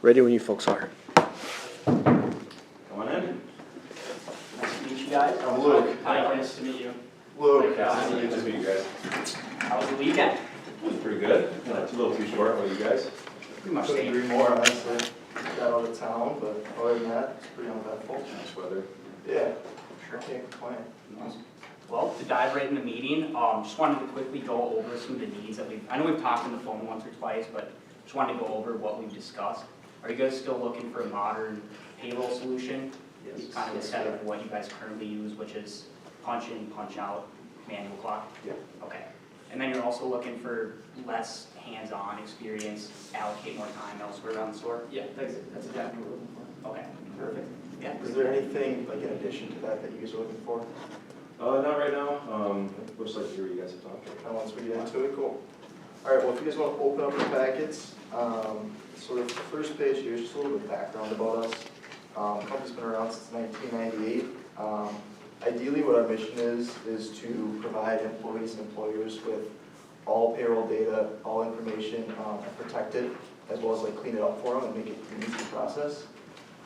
Ready when you folks are. Come on in. Nice to meet you guys. I'm Luke. Hi, nice to meet you. Luke. Nice Nice to meet you guys. How was the weekend? It was pretty good. Not a little too short. How about you guys? Pretty much Couldn't same. agree more, honestly. Got out of town, but other than that, it's pretty uneventful. Nice weather. Yeah, sure can't complain. Well, to dive right in the meeting, just wanted to quickly go over some of the needs that I know we've talked on the phone once or twice, but just wanted to go over what we've discussed. Are you guys still looking for a modern payroll solution? Yes. Kind of instead of what you guys currently use, which is punch in, punch out, manual clock? Yeah. Okay. And then you're also looking for less hands-on experience, allocate more time elsewhere around the store? Yeah, that's exactly what we're looking for. Okay, perfect. Yeah. Is there anything, like, in addition to that you guys are looking for? Not right now. We'll just like to hear what you guys have talked about. Kind of once we get into it, cool. All right, well, if you guys want to open up your packets, so the first page here is just a little bit of background about us. The company's been around since 1998. Ideally, what our mission is to provide employees and employers with all payroll data, all information, and protect it, as well as like clean it up for them and make it an easy process.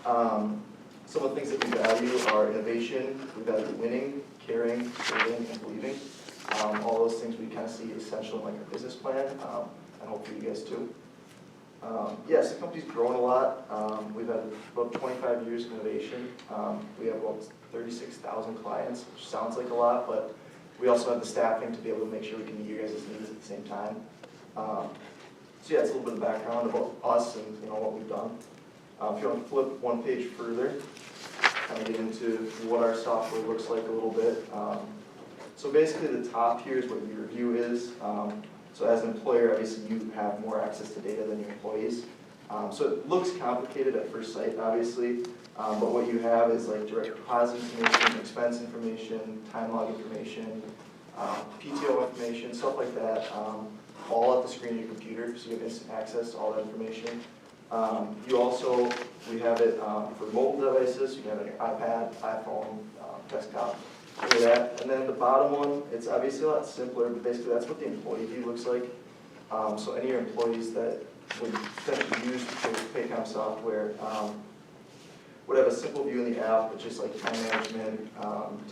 Some of the things that we value are innovation, we value winning, caring, serving, and believing. All those things we kind of see essential in like our business plan, and hopefully you guys too. Yes, the company's grown a lot. We've had about 25 years of innovation. We have about 36,000 clients, which sounds like a lot, but we also have the staffing to be able to make sure we can meet your guys' needs at the same time. So yeah, it's a little bit of background about us and what we've done. If you want to flip one page further, kind of get into what our software looks like a little bit. So basically the top here is what your review is. So as an employer, obviously you have more access to data than your employees. So it looks complicated at first sight, obviously, but what you have is like direct deposit information, expense information, time log information, PTO information, stuff like that, all at the screen of your computer, so you have instant access to all that information. We have it for mobile devices, you can have it on your iPad, iPhone, desktop, look at that. And then the bottom one, it's obviously a lot simpler, but basically that's what the employee view looks like. So any of your employees that would potentially use Paycom software would have a simple view in the app, with just like time management,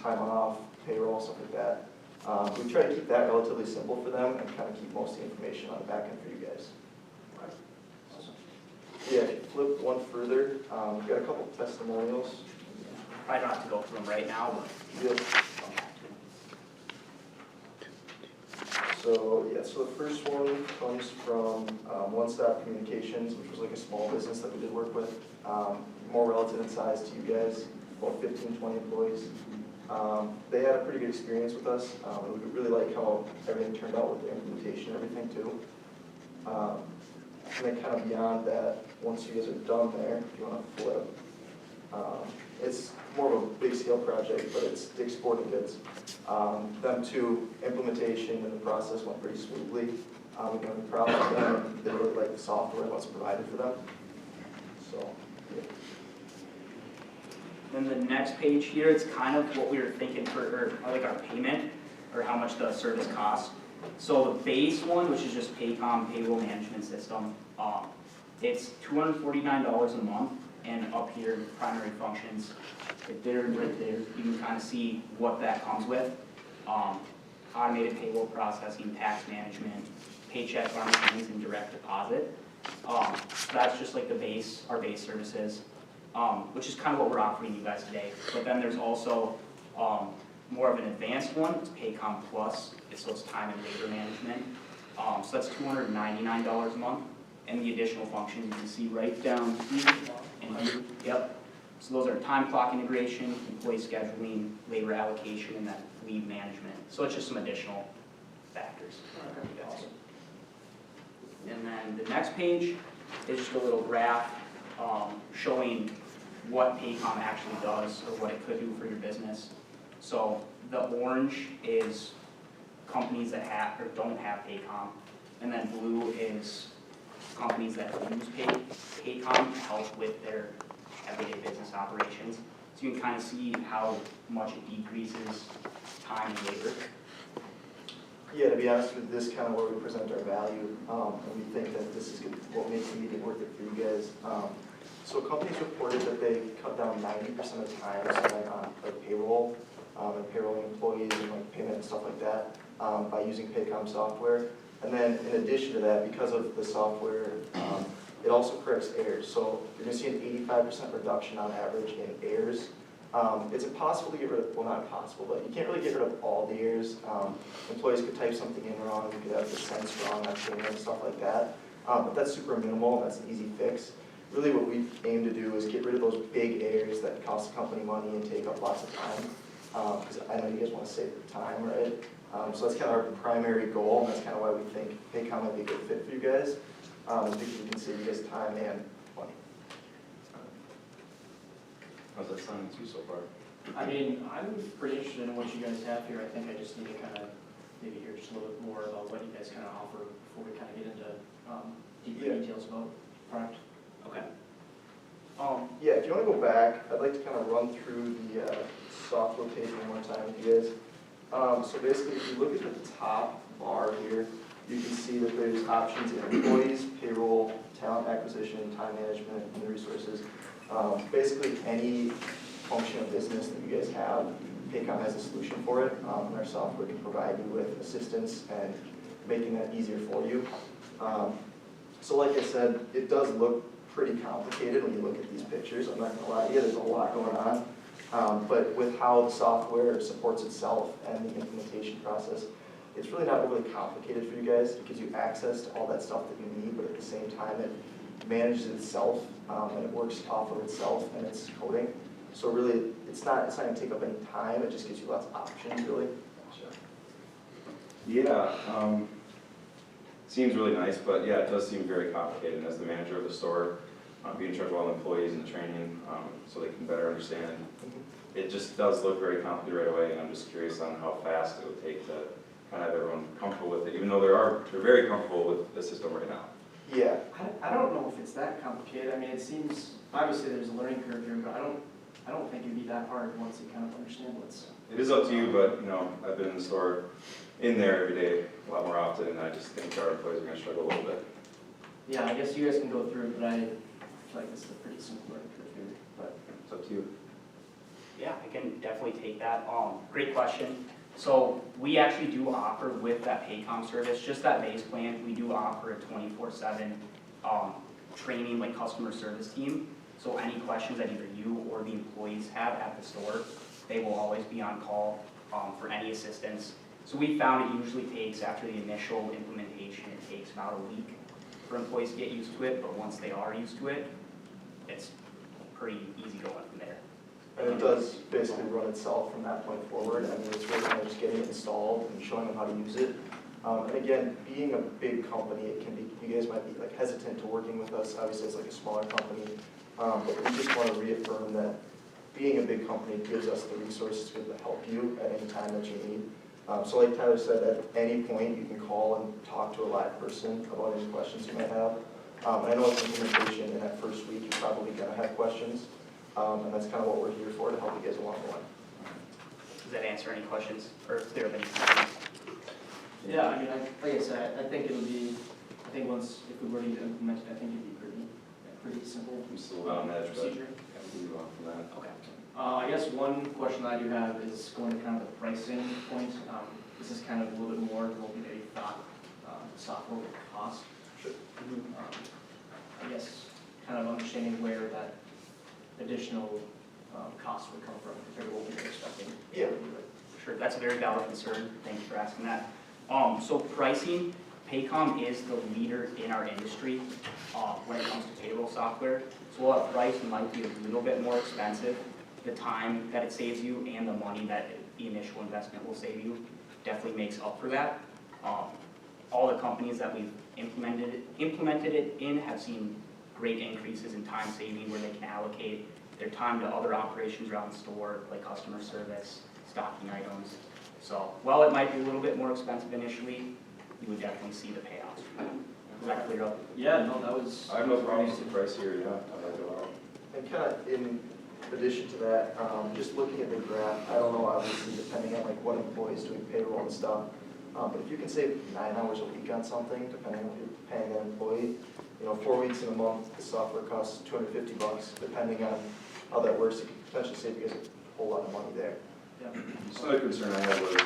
time off, payroll, stuff like that. We try to keep that relatively simple for them and kind of keep most of the information on the back end for you guys. Yeah, if you flip one further, we've got a couple of testimonials. I don't have to go through them right now, but Yep. So the first one comes from One Stop Communications, which was like a small business that we did work with, more relative in size to you guys, about 15, 20 employees. They had a pretty good experience with us. We really like how everything turned out with the implementation and everything too. And then kind of beyond that, once you guys are done there, if you want to flip, it's more of a big scale project, but it's the exporting goods. Them too, implementation and the process went pretty smoothly. We don't have any problem with them. They really like the software and what's provided for them. So, yeah. then the next page here, it's kind of what we were thinking for like our payment, or how much the service costs. So the base one, which is just Paycom Payroll Management System, it's $249 a month, and up here, primary functions, right there, you can kind of see what that comes with. Automated payroll processing, tax management, paycheck remittance, and direct deposit. So that's just like our base services, which is kind of what we're offering you guys today. But then there's also more of an advanced one, it's Paycom Plus, so it's time and labor management. So that's $299 a month, and the additional functions you can see right down here and here. Yep. So those are time clock integration, employee scheduling, labor allocation, and then leave management. So it's just some additional factors. Okay, awesome. And then the next page is just a little graph showing what Paycom actually does, or what it could do for your business. So the orange is companies that have or don't have Paycom, and then blue is companies that use Paycom to help with their everyday business operations. So you can kind of see how much it decreases time and labor. Yeah, to be honest with this, kind of where we present our value, and we think that this is what makes a meeting worth it for you guys. So companies reported that they cut down 90% of time spent on like payroll and payrolling employees and like payment and stuff like that by using Paycom software. And then in addition to that, because of the software, it also corrects errors. So you're going to see an 85% reduction on average in errors. It's impossible to get rid of, well, not impossible, but you can't really get rid of all the errors. Employees could type something in wrong, you could have the sense wrong on payment and stuff like that. But that's super minimal, and that's an easy fix. Really what we aim to do is get rid of those big errors that cost the company money and take up lots of time. Because I know you guys want to save your time, right? So that's kind of our primary goal, and that's kind of why we think Paycom might be a good fit for you guys. Because we can save you guys time and money. How's that sounding to you so far? I mean, I'm pretty interested in what you guys have here. I think I just need to kind of maybe hear just a little bit more about what you guys kind of offer before we kind of get into deeper details about the product. Okay. Yeah, if you want to go back, I'd like to kind of run through the software page one more time with you guys. So basically, if you look at the top bar here, you can see that there's options in employees, payroll, talent acquisition, time management, human resources. Basically, any function of business that you guys have, Paycom has a solution for it, and our software can provide you with assistance and making that easier for you. So like I said, it does look pretty complicated when you look at these pictures. I'm not going to lie to you, there's a lot going on. But with how the software supports itself and the implementation process, it's really not overly complicated for you guys. It gives you access to all that stuff that you need, but at the same time it manages itself and it works off of itself and its coding. So really, it's not going to take up any time, it just gives you lots of options, really. Yeah, seems really nice, but yeah, it does seem very complicated. And as the manager of the store, be in charge of all the employees and the training so they can better understand. It just does look very complicated right away, and I'm just curious on how fast it would take to kind of have everyone comfortable with it, even though they're very comfortable with the system right now. Yeah. I don't know if it's that complicated. I mean, it seems, obviously there's a learning curve here, but I don't think it'd be that hard once you kind of understand what's. It is up to you, but you know, I've been in the store in there every day a lot more often, and I just think our employees are going to struggle a little bit. Yeah, I guess you guys can go through it, but I feel like this is a pretty simple learning curve here, but. It's up to you. Yeah, I can definitely take that. Great question. So we actually do offer with that Paycom service, just that base plan, we do offer a 24/7 training, like customer service team. So any questions that either you or the employees have at the store, they will always be on call for any assistance. So we found it usually takes, after the initial implementation, it takes about a week for employees to get used to it, but once they are used to it, it's pretty easy going from there. And it does basically run itself from that point forward. I mean, it's really kind of just getting it installed and showing them how to use it. And again, being a big company, it can be, you guys might be like hesitant to working with us. Obviously, it's like a smaller company. But we just want to reaffirm that being a big company gives us the resources to be able to help you at any time that you need. So like Tyler said, at any point you can call and talk to a live person about any questions you might have. I know it's implementation, in that first week you're probably going to have questions. And that's kind of what we're here for, to help you guys along the way. Does that answer any questions, or if there are any questions? Yeah, I mean, like I said, I think it'll be, I think once, if we were to implement it, I think it'd be pretty simple I'm still on edge, but procedure. move on from that. Okay. I guess one question I do have is going to kind of the pricing point. This is kind of a little bit more than what we maybe thought software would cost. Sure. I guess kind of understanding where that additional cost would come from compared to what we were expecting. Yeah. Sure, that's a very valid concern. Thank you for asking that. So pricing, Paycom is the leader in our industry when it comes to payroll software. So while a price might be a little bit more expensive, the time that it saves you and the money that the initial investment will save you definitely makes up for that. All the companies that we've implemented it in have seen great increases in time saving where they can allocate their time to other operations around the store, like customer service, stocking items. So while it might be a little bit more expensive initially, you would definitely see the payoffs. Is that clear up? Yeah, no, that was. I have no problems with the price here, yeah. I like it a lot. And kind of in addition to that, just looking at the graph, I don't know, obviously, depending on like what employees doing payroll and stuff, But if you can save 9 hours a week on something, depending on what you're paying that employee, 4 weeks in a month, the software costs $250, depending on how that works, it could potentially save you guys a whole lot of money there. So another concern I had was,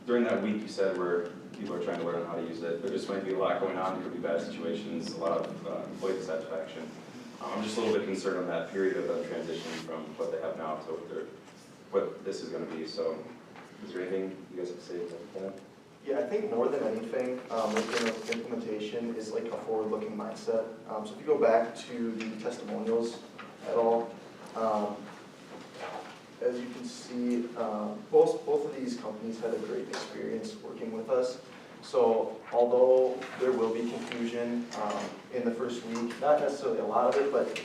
during that week you said where people are trying to learn how to use it, there just might be a lot going on, there could be bad situations, a lot of employee dissatisfaction. I'm just a little bit concerned on that period of the transition from what they have now to what this is going to be. So is there anything you guys have to say about that? Yeah, I think more than anything, with implementation is like a forward-looking mindset. So if you go back to the testimonials at all, as you can see, both of these companies had a great experience working with us. So although there will be confusion in the first week, not necessarily a lot of it, but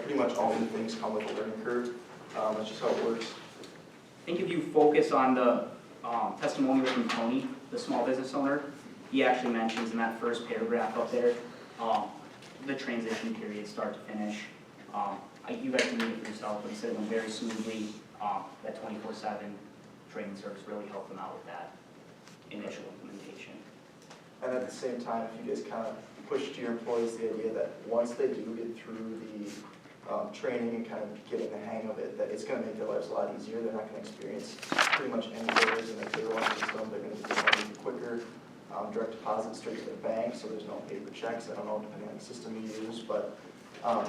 pretty much all new things come with a learning curve. That's just how it works. I think if you focus on the testimonial from Tony, the small business owner, he actually mentions in that first paragraph up there, the transition period start to finish. You guys can read it for yourself, but he said it went very smoothly. That 24/7 training service really helped them out with that initial implementation. And at the same time, if you guys kind of push to your employees the idea that once they do get through the training and kind of getting the hang of it, that it's going to make their lives a lot easier. They're not going to experience pretty much any errors in their payroll system. They're going to get money quicker, direct deposit straight to their bank, so there's no paper checks. I don't know, depending on the system you use, but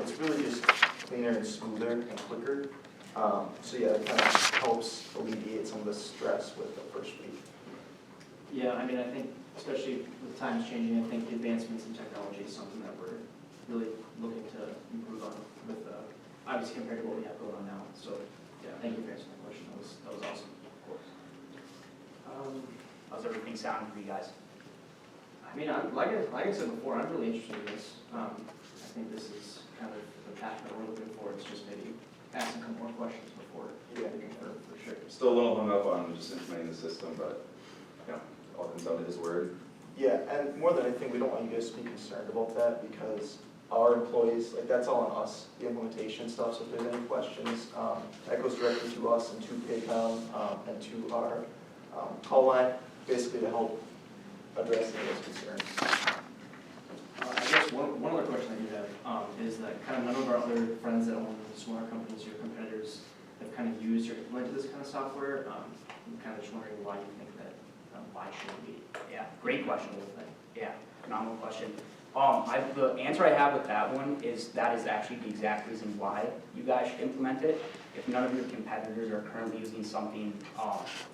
it's really just cleaner and smoother and quicker. So yeah, it kind of helps alleviate some of the stress with the first week. Yeah, I mean, I think, especially with times changing, I think the advancements in technology is something that we're really looking to improve on with, obviously compared to what we have going on now. So, yeah, thank you for answering the question. That was awesome. Of course. How's everything sounding for you guys? I mean, like I said before, I'm really interested in this. I think this is kind of the path that we're looking for. It's just maybe asking a couple more questions before looking for sure. Still a little hung up on just implementing the system, but all comes down to his word. Yeah, and more than anything, we don't want you guys to be concerned about that because our employees, like that's all on us, the implementation stuff. So if there's any questions, that goes directly to us and to Paycom and to our call line, basically to help address any of those concerns. I guess one other question I do have is that kind of none of our other friends that own smaller companies, your competitors, have kind of used or implemented this kind of software. I'm kind of just wondering why you think that, why shouldn't we? Yeah, great question. Yeah, phenomenal question. The answer I have with that one is that is actually the exact reason why you guys should implement it. If none of your competitors are currently using something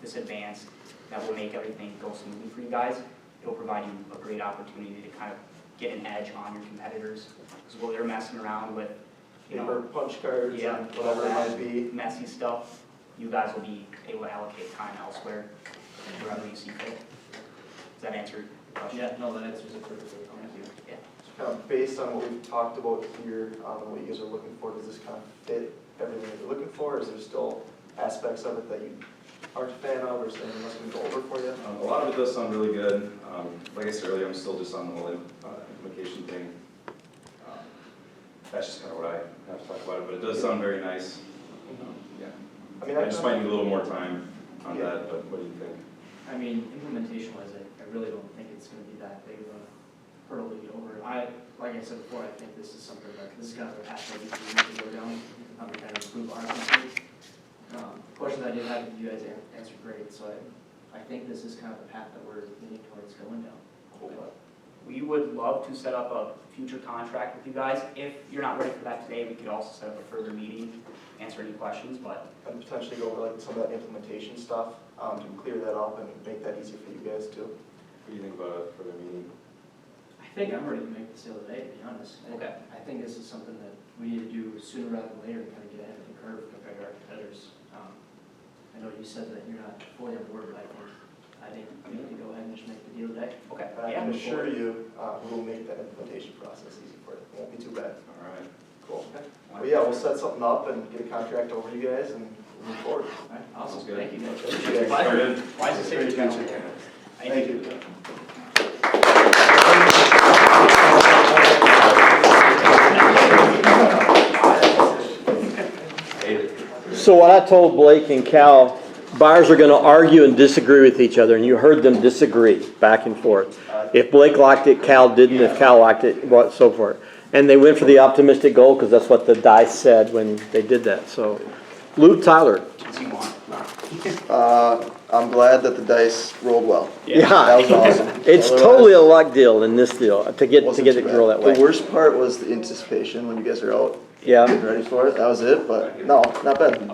this advanced that will make everything go smoothly for you guys, it'll provide you a great opportunity to kind of get an edge on your competitors. Because while they're messing around with, Paper punch cards and whatever it might be. messy stuff, you guys will be able to allocate time elsewhere, wherever you see fit. Does that answer your question? Yeah, no, that answers it perfectly. Thank you. Yeah. Kind of based on what we've talked about here, and what you guys are looking for, does this kind of fit everything that you're looking for? Or is there still aspects of it that you aren't a fan of, or something that's going to go over for you? A lot of it does sound really good. Like I said earlier, I'm still just on the whole implementation thing. That's just kind of what I have to talk about it, but it does sound very nice. Yeah. I mean, I just might need a little more time on that, but what do you think? I mean, implementation-wise, I really don't think it's going to be that big of a hurdle to get over. Like I said before, I think this is something that, this is kind of the path that we need to go down, to kind of improve our company. Questions I did have, you guys answered great, so I think this is kind of the path that we're leaning towards going down. We would love to set up a future contract with you guys. If you're not ready for that today, we could also set up a further meeting, answer any questions, but. And potentially go over like some of that implementation stuff, to clear that up and make that easier for you guys too. What do you think about a further meeting? I think I'm ready to make this the other day, to be honest. Okay. I think this is something that we need to do sooner rather than later to kind of get ahead of the curve compared to our competitors. I know you said that you're not fully on board, but I think we need to go ahead and just make the deal today. Okay. And I can assure you, we'll make that implementation process easy for you. It won't be too bad. All right. Cool. Well, yeah, we'll set something up and get a contract over to you guys and move forward. All right, awesome. Sounds good. Thank you guys. Thank you guys. Pleasure. Why is it Great to safe? meet you. Thank you. I hate it. So what I told Blake and Cal buyers are gonna argue and disagree with each other, and you heard them disagree back and forth. If Blake liked it, Cal didn't, if Cal liked it, what, so forth. And they went for the optimistic goal, because that's what the dice said when they did that, so. Luke Tyler. As you want. I'm glad that the dice rolled well. Yeah. That was awesome. It's Otherwise, totally a luck deal in this deal, to get wasn't it too to roll bad. that way. The worst part was the anticipation when you guys are out Yeah. getting ready for it. That was it, but no, not bad.